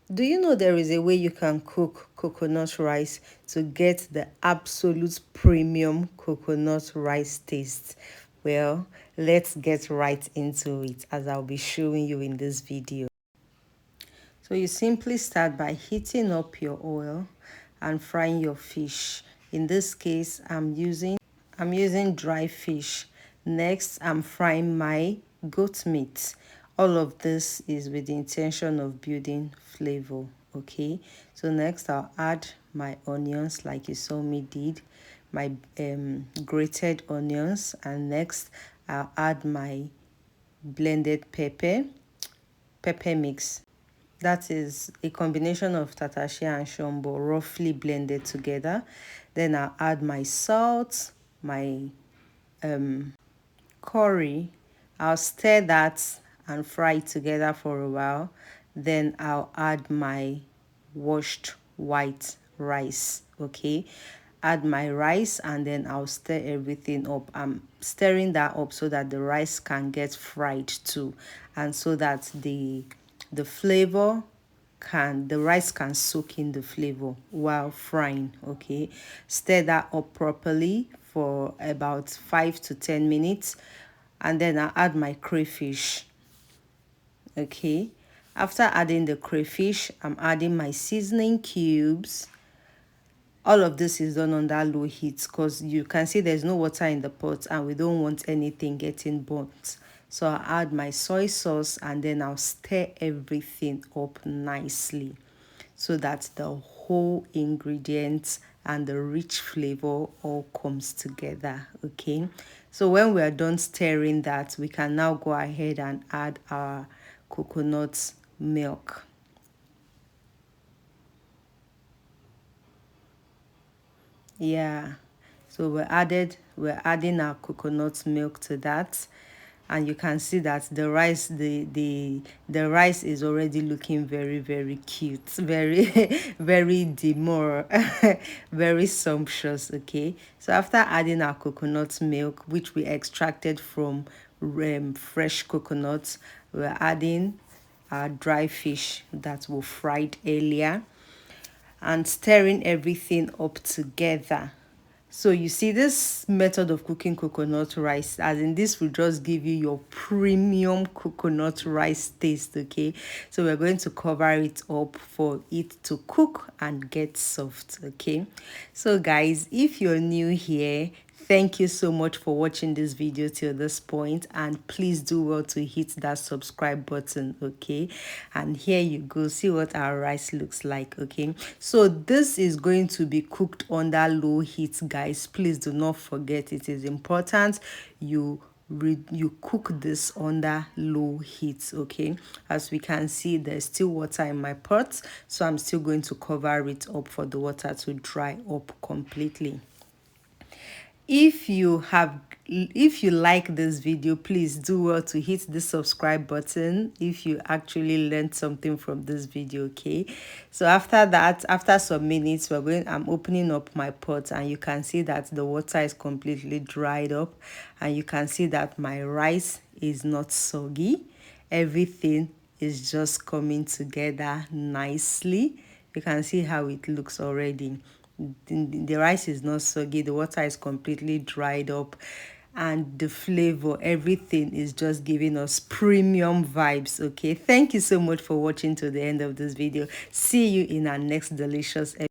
Do you know there is a way you can cook coconut rice to get the absolute premium coconut rice taste? Well, let's get right into it as I'll be showing you in this video. So you simply start by heating up your oil and frying your fish. In this case, I'm using dry fish. Next, I'm frying my goat meat. All of this is with the intention of building flavor. Okay, so next I'll add my onions like you saw me did, my grated onions, and next I'll add my blended pepper mix. That is a combination of tatashi and shombo roughly blended together. Then I'll add my salt, my curry. I'll stir that and fry it together for a while. Then I'll add my washed white rice. Okay, add my rice and then I'll stir everything up. I'm stirring that up so that the rice can get fried too, and so that the flavor can the rice can soak in the flavor while frying. Okay, stir that up properly for about 5 to 10 minutes, and then I add my crayfish. Okay, after adding the crayfish, I'm adding my seasoning cubes. All of this is done on that low heat because you can see there's no water in the pot and we don't want anything getting burnt. So I'll add my soy sauce and then I'll stir everything up nicely so that the whole ingredients and the rich flavor all comes together. Okay, so when we are done stirring that, we can now go ahead and add our coconut milk. Yeah, so we're adding our coconut milk to that, and you can see that the rice is already looking very cute, very very demure, very sumptuous. Okay, so after adding our coconut milk, which we extracted from fresh coconuts, we're adding our dry fish that we fried earlier and stirring everything up together. So you see, this method of cooking coconut rice, as in this will just give you your premium coconut rice taste. Okay, so we're going to cover it up for it to cook and get soft. Okay, so guys, if you're new here, thank you so much for watching this video till this point, and please do well to hit that subscribe button. Okay, and here you go, see what our rice looks like. Okay, so this is going to be cooked under low heat, guys. Please do not forget, it is important you cook this under low heat. Okay, as we can see, there's still water in my pot, so I'm still going to cover it up for the water to dry up completely. If you like this video, please do well to hit the subscribe button if you actually learned something from this video. Okay, so after that, after some minutes, I'm opening up my pot and you can see that the water is completely dried up, and you can see that my rice is not soggy. Everything is just coming together nicely. You can see how it looks already. The rice is not soggy, the water is completely dried up, and the flavor, everything is just giving us premium vibes. Okay, thank you so much for watching to the end of this video. See you in our next delicious episode.